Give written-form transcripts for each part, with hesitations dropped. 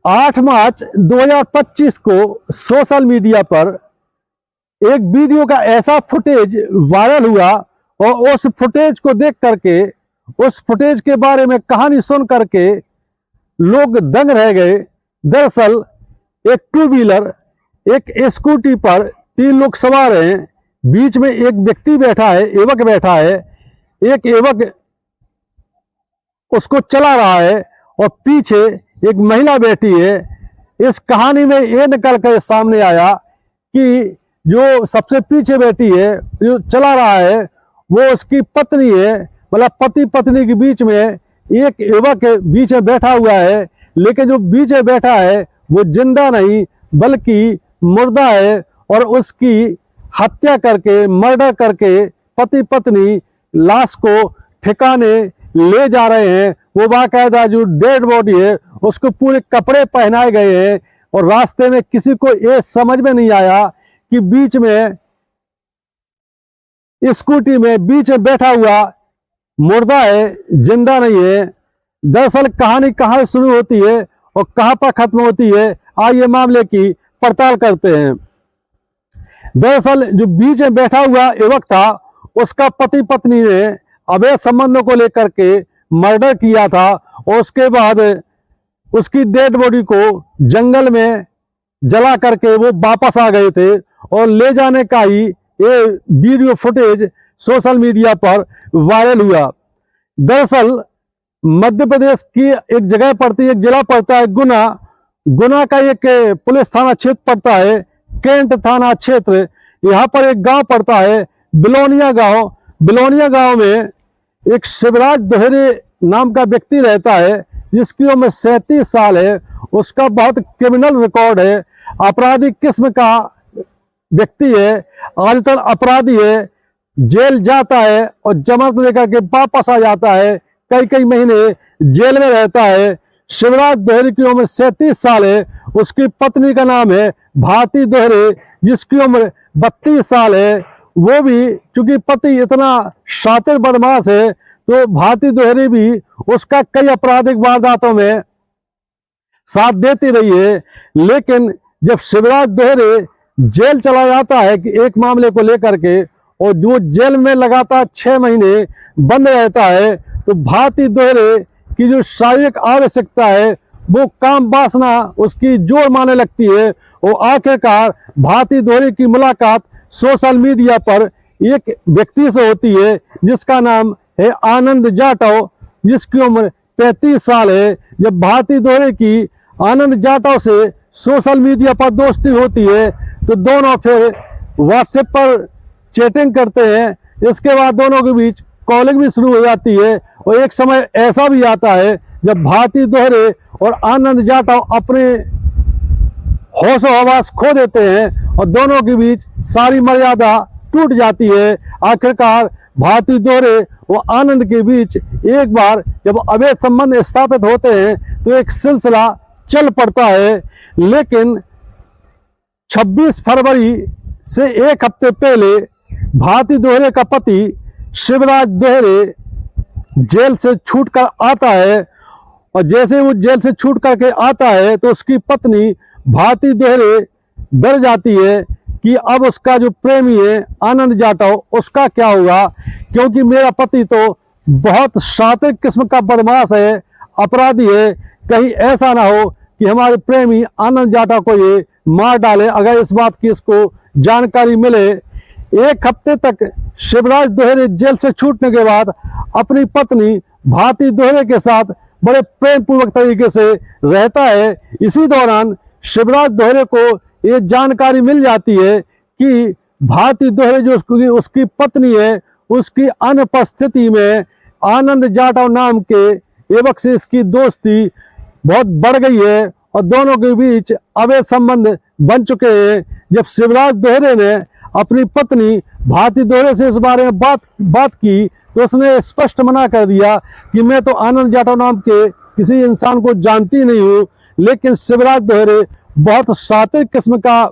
8 मार्च 2025 को social media पर एक वीडियो का ऐसा फुटेज वायरल हुआ और उस फुटेज को देख करके, उस फुटेज के बारे में कहानी सुन करके लोग दंग रह गए। दरअसल एक टू व्हीलर, एक स्कूटी पर 3 लोग सवार हैं। बीच में एक व्यक्ति बैठा है, युवक बैठा है। एक युवक उसको चला रहा है और पीछे एक महिला बैठी है। इस कहानी में ये निकल कर सामने आया कि जो सबसे पीछे बैठी है, जो चला रहा है, वो उसकी पत्नी है। मतलब पति पत्नी के बीच में एक युवक बीच में बैठा हुआ है, लेकिन जो बीच में बैठा है वो जिंदा नहीं बल्कि मुर्दा है और उसकी हत्या करके, मर्डर करके पति पत्नी लाश को ठिकाने ले जा रहे हैं। वो बाकायदा जो डेड बॉडी है उसको पूरे कपड़े पहनाए गए हैं और रास्ते में किसी को ये समझ में नहीं आया कि बीच में स्कूटी में बीच में बैठा हुआ मुर्दा है, जिंदा नहीं है। दरअसल कहानी कहाँ शुरू होती है और कहाँ पर खत्म होती है, आइए मामले की पड़ताल करते हैं। दरअसल जो बीच में बैठा हुआ युवक था, उसका पति पत्नी ने अवैध संबंधों को लेकर के मर्डर किया था और उसके बाद उसकी डेड बॉडी को जंगल में जला करके वो वापस आ गए थे और ले जाने का ही ये वीडियो फुटेज सोशल मीडिया पर वायरल हुआ। दरअसल मध्य प्रदेश की एक जगह पड़ती है, एक जिला पड़ता है गुना। गुना का एक पुलिस थाना क्षेत्र पड़ता है, कैंट थाना क्षेत्र। यहाँ पर एक गांव पड़ता है बिलोनिया गांव। बिलोनिया गांव में एक शिवराज दोहरे नाम का व्यक्ति रहता है, जिसकी उम्र 37 साल है। उसका बहुत क्रिमिनल रिकॉर्ड है, आपराधिक किस्म का व्यक्ति है, आदतन अपराधी है। जेल जाता है और जमानत लेकर के वापस आ जाता है, कई कई महीने जेल में रहता है। शिवराज दोहरे की उम्र 37 साल है। उसकी पत्नी का नाम है भारती दोहरे, जिसकी उम्र 32 साल है। वो भी चूंकि पति इतना शातिर बदमाश है तो भारती दोहरे भी उसका कई आपराधिक वारदातों में साथ देती रही है। लेकिन जब शिवराज दोहरे जेल चला जाता है कि एक मामले को लेकर के, और जो जेल में लगातार 6 महीने बंद रहता है, तो भारती दोहरे की जो शारीरिक आवश्यकता है वो काम वासना उसकी जोर माने लगती है। और आखिरकार भारती दोहरे की मुलाकात सोशल मीडिया पर एक व्यक्ति से होती है, जिसका नाम है आनंद जाटव, जिसकी उम्र 35 साल है। जब भारती दोहरे की आनंद जाटव से सोशल मीडिया पर दोस्ती होती है तो दोनों फिर व्हाट्सएप पर चैटिंग करते हैं। इसके बाद दोनों के बीच कॉलिंग भी शुरू हो जाती है और एक समय ऐसा भी आता है जब भारती दोहरे और आनंद जाटव अपने होश और हवास खो देते हैं और दोनों के बीच सारी मर्यादा टूट जाती है। आखिरकार भारती दोहरे और आनंद के बीच एक बार जब अवैध संबंध स्थापित होते हैं तो एक सिलसिला चल पड़ता है। लेकिन 26 फरवरी से एक हफ्ते पहले भारती दोहरे का पति शिवराज दोहरे जेल से छूटकर आता है और जैसे वो जेल से छूट करके आता है तो उसकी पत्नी भारती दोहरे डर जाती है कि अब उसका जो प्रेमी है आनंद जाटव, उसका क्या होगा, क्योंकि मेरा पति तो बहुत शातिर किस्म का बदमाश है, अपराधी है। कहीं ऐसा ना हो कि हमारे प्रेमी आनंद जाटव को ये मार डाले अगर इस बात की इसको जानकारी मिले। एक हफ्ते तक शिवराज दोहरे जेल से छूटने के बाद अपनी पत्नी भारती दोहरे के साथ बड़े प्रेम पूर्वक तरीके से रहता है। इसी दौरान शिवराज दोहरे को ये जानकारी मिल जाती है कि भारती दोहरे जो उसकी पत्नी है, उसकी अनुपस्थिति में आनंद जाटव नाम के युवक से इसकी दोस्ती बहुत बढ़ गई है और दोनों के बीच अवैध संबंध बन चुके हैं। जब शिवराज दोहरे ने अपनी पत्नी भारती दोहरे से इस बारे में बात की तो उसने स्पष्ट मना कर दिया कि मैं तो आनंद जाटव नाम के किसी इंसान को जानती नहीं हूँ। लेकिन शिवराज दोहरे बहुत शातिर किस्म का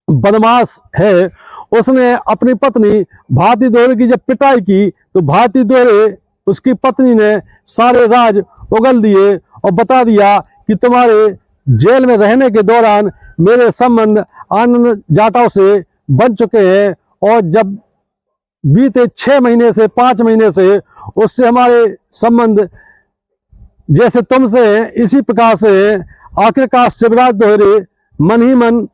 बदमाश है। उसने अपनी पत्नी भारती दोहरे की जब पिटाई की तो भारती दोहरे उसकी पत्नी ने सारे राज उगल दिए और बता दिया कि तुम्हारे जेल में रहने के दौरान मेरे संबंध आनंद जाटव से बन चुके हैं, और जब बीते 6 महीने से 5 महीने से उससे हमारे संबंध जैसे तुमसे हैं इसी प्रकार से हैं। आखिरकार शिवराज दोहरे मन ही मन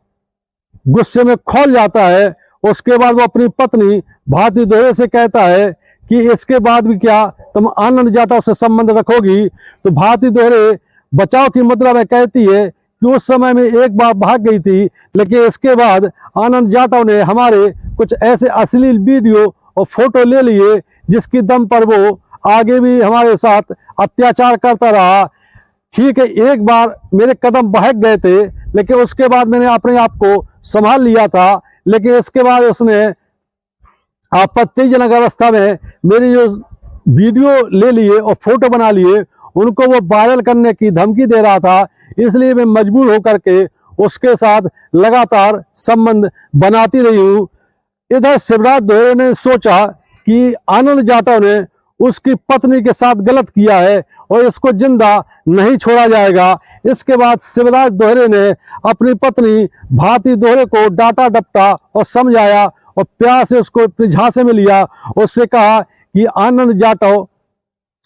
गुस्से में खौल जाता है। उसके बाद वो अपनी पत्नी भारती दोहरे से कहता है कि इसके बाद भी क्या तुम आनंद जाटव से संबंध रखोगी। तो भारती दोहरे बचाव की मुद्रा में कहती है कि उस समय में एक बार भाग गई थी, लेकिन इसके बाद आनंद जाटव ने हमारे कुछ ऐसे अश्लील वीडियो और फोटो ले लिए जिसकी दम पर वो आगे भी हमारे साथ अत्याचार करता रहा। ठीक है, एक बार मेरे कदम बहक गए थे, लेकिन उसके बाद मैंने अपने आप को संभाल लिया था। लेकिन इसके बाद उसने आपत्तिजनक अवस्था में मेरी जो वीडियो ले लिए और फोटो बना लिए, उनको वो वायरल करने की धमकी दे रहा था। इसलिए मैं मजबूर होकर के उसके साथ लगातार संबंध बनाती रही हूँ। इधर शिवराज दोहरे ने सोचा कि आनंद जाटव ने उसकी पत्नी के साथ गलत किया है और इसको जिंदा नहीं छोड़ा जाएगा। इसके बाद शिवराज दोहरे ने अपनी पत्नी भारती दोहरे को डांटा डपटा और समझाया और प्यार से उसको अपने झांसे में लिया। उससे कहा कि आनंद जाटव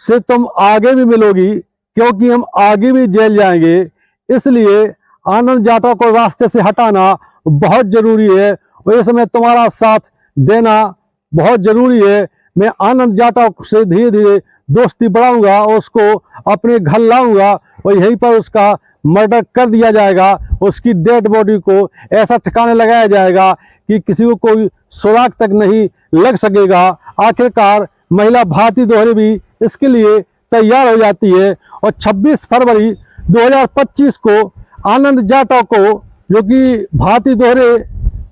से तुम आगे भी मिलोगी, क्योंकि हम आगे भी जेल जाएंगे, इसलिए आनंद जाटव को रास्ते से हटाना बहुत जरूरी है और इस समय तुम्हारा साथ देना बहुत जरूरी है। मैं आनंद जाटव से धीरे धीरे दोस्ती बढ़ाऊंगा और उसको अपने घर लाऊंगा और यहीं पर उसका मर्डर कर दिया जाएगा। उसकी डेड बॉडी को ऐसा ठिकाने लगाया जाएगा कि किसी को कोई सुराग तक नहीं लग सकेगा। आखिरकार महिला भारती दोहरे भी इसके लिए तैयार हो जाती है और 26 फरवरी 2025 को आनंद जाटव को, जो कि भारती दोहरे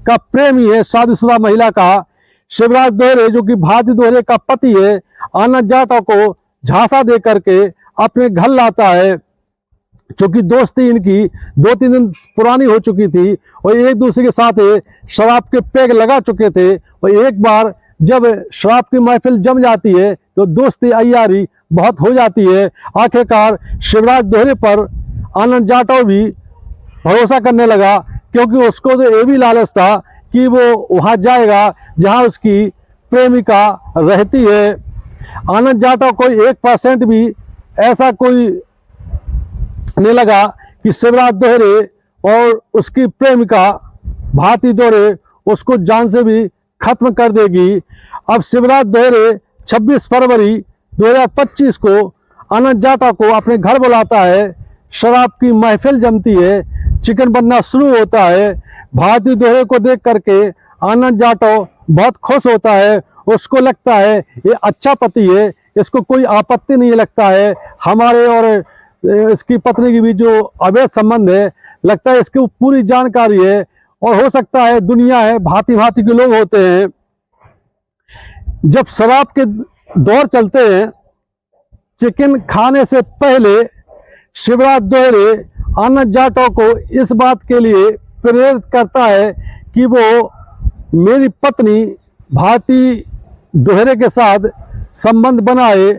का प्रेमी है, शादीशुदा महिला का, शिवराज दोहरे जो कि भारती दोहरे का पति है, आनंद जाटव को झांसा दे करके अपने घर लाता है। क्योंकि दोस्ती इनकी 2-3 दिन पुरानी हो चुकी थी और एक दूसरे के साथ शराब के पेग लगा चुके थे, और एक बार जब शराब की महफिल जम जाती है तो दोस्ती अय्यारी बहुत हो जाती है। आखिरकार शिवराज दोहरे पर आनंद जाटव भी भरोसा करने लगा, क्योंकि उसको तो ये भी लालच था कि वो वहां जाएगा जहां उसकी प्रेमिका रहती है। आनंद जाटव को 1% भी ऐसा कोई नहीं लगा कि शिवराज दोहरे और उसकी प्रेमिका भारती दोहरे उसको जान से भी खत्म कर देगी। अब शिवराज दोहरे 26 फरवरी 2025 को आनंद जाटव को अपने घर बुलाता है। शराब की महफिल जमती है, चिकन बनना शुरू होता है। भारती दोहरे को देख करके आनंद जाटव बहुत खुश होता है। उसको लगता है ये अच्छा पति है, इसको कोई आपत्ति नहीं लगता है। हमारे और इसकी पत्नी की भी जो अवैध संबंध है, लगता है इसकी पूरी जानकारी है। और हो सकता है दुनिया है, भांति भांति के लोग होते हैं। जब शराब के दौर चलते हैं, चिकन खाने से पहले शिवराज दोहरे आनंद जाटव को इस बात के लिए प्रेरित करता है कि वो मेरी पत्नी भारती दोहरे के साथ संबंध बनाए।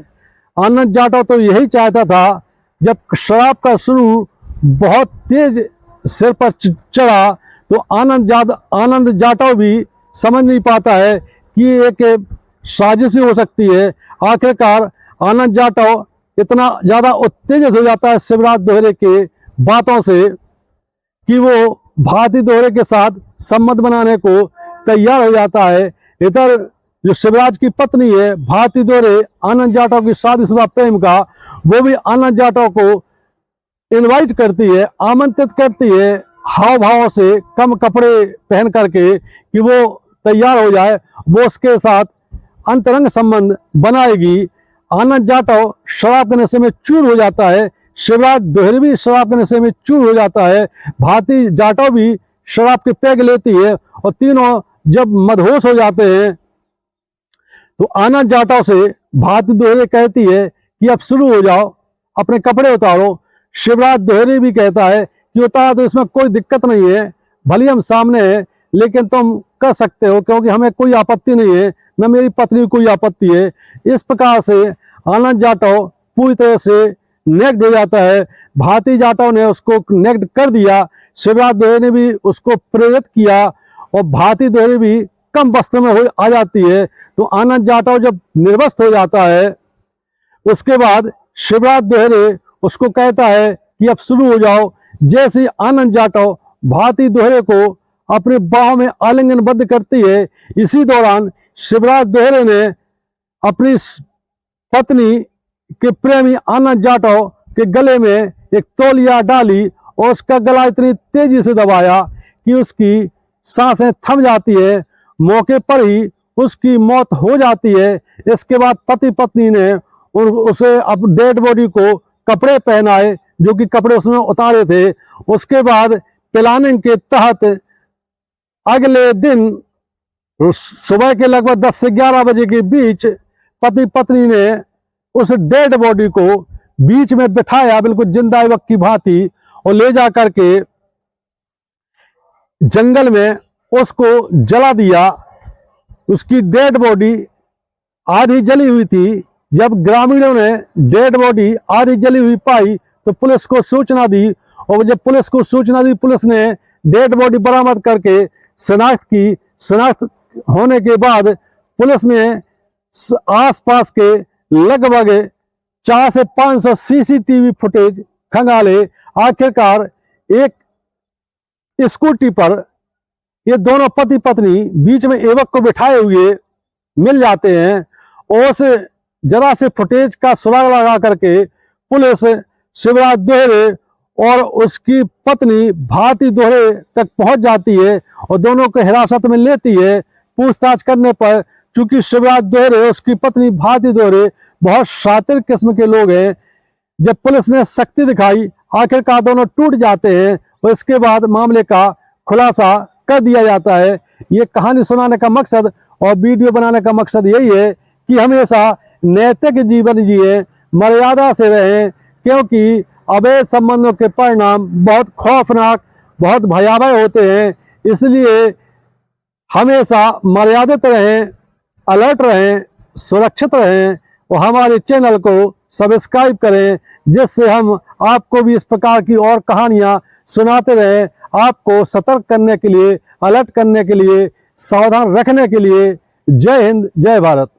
आनंद जाटव तो यही चाहता था। जब शराब का शुरू बहुत तेज सिर पर चढ़ा तो आनंद जाटव भी समझ नहीं पाता है कि एक साजिश हो सकती है। आखिरकार आनंद जाटव इतना ज़्यादा उत्तेजित हो जाता है शिवराज दोहरे के बातों से कि वो भारती दोहरे के साथ संबंध बनाने को तैयार हो जाता है। इधर जो शिवराज की पत्नी है भारती दोहरे, आनंद जाटव की शादीशुदा प्रेमिका, वो भी आनंद जाटव को इनवाइट करती है, आमंत्रित करती है हाव भाव से, कम कपड़े पहन करके कि वो तैयार हो जाए, वो उसके साथ अंतरंग संबंध बनाएगी। आनंद जाटव शराब के नशे में चूर हो जाता है, शिवराज दोहरे भी शराब के नशे में चूर हो जाता है, भारती जाटव भी शराब के पैग लेती है और तीनों जब मदहोश हो जाते हैं तो आनंद जाटव से भारती दोहरे कहती है कि अब शुरू हो जाओ, अपने कपड़े उतारो। शिवराज दोहरे भी कहता है कि उतारो तो इसमें कोई दिक्कत नहीं है, भले हम सामने हैं लेकिन तुम कर सकते हो, क्योंकि हमें कोई आपत्ति नहीं है, न मेरी पत्नी को कोई आपत्ति है। इस प्रकार से आनंद जाटव पूरी तरह से नेक्ड हो जाता है। भारती जाटव ने उसको नेक्ड कर दिया। शिवराज दोहरे ने भी उसको प्रेरित किया और भारती दोहरे भी कम वस्त्र में हो आ जाती है। तो आनंद जाटव जब निर्वस्त्र हो जाता है, उसके बाद शिवराज दोहरे उसको कहता है कि अब शुरू हो जाओ। जैसे ही आनंद जाटव भारती दोहरे को अपने बाहों में आलिंगनबद्ध करती है, इसी दौरान शिवराज दोहरे ने अपनी पत्नी के प्रेमी आनंद जाटव के गले में एक तौलिया डाली और उसका गला इतनी तेजी से दबाया कि उसकी सांसें थम जाती है। मौके पर ही उसकी मौत हो जाती है। इसके बाद पति पत्नी ने उसे अब डेड बॉडी को कपड़े पहनाए, जो कि कपड़े उसने उतारे थे। उसके बाद प्लानिंग के तहत अगले दिन सुबह के लगभग 10 से 11 बजे के बीच पति पत्नी ने उस डेड बॉडी को बीच में बिठाया, बिल्कुल जिंदा युवक की भांति, और ले जा करके जंगल में उसको जला दिया। उसकी डेड बॉडी आधी जली हुई थी। जब ग्रामीणों ने डेड बॉडी आधी जली हुई पाई तो पुलिस को सूचना दी, और जब पुलिस को सूचना दी, पुलिस ने डेड बॉडी बरामद करके शनाख्त की। शनाख्त होने के बाद पुलिस ने आसपास के लगभग 400 से 500 सीसीटीवी फुटेज खंगाले। आखिरकार एक स्कूटी पर ये दोनों पति पत्नी बीच में युवक को बिठाए हुए मिल जाते हैं, और उस जरा से फुटेज का सुराग लगा करके पुलिस शिवराज दोहरे और उसकी पत्नी भारती दोहरे तक पहुंच जाती है और दोनों को हिरासत में लेती है। पूछताछ करने पर चूंकि शिवराज दोहरे उसकी पत्नी भारती दोहरे बहुत शातिर किस्म के लोग हैं, जब पुलिस ने सख्ती दिखाई, आखिरकार दोनों टूट जाते हैं और इसके बाद मामले का खुलासा कर दिया जाता है। ये कहानी सुनाने का मकसद और वीडियो बनाने का मकसद यही है कि हमेशा नैतिक जीवन जिए, मर्यादा से रहें, क्योंकि अवैध संबंधों के परिणाम बहुत खौफनाक, बहुत भयावह होते हैं। इसलिए हमेशा मर्यादित रहें, अलर्ट रहें, सुरक्षित रहें और हमारे चैनल को सब्सक्राइब करें, जिससे हम आपको भी इस प्रकार की और कहानियां सुनाते रहें, आपको सतर्क करने के लिए, अलर्ट करने के लिए, सावधान रखने के लिए। जय हिंद, जय भारत।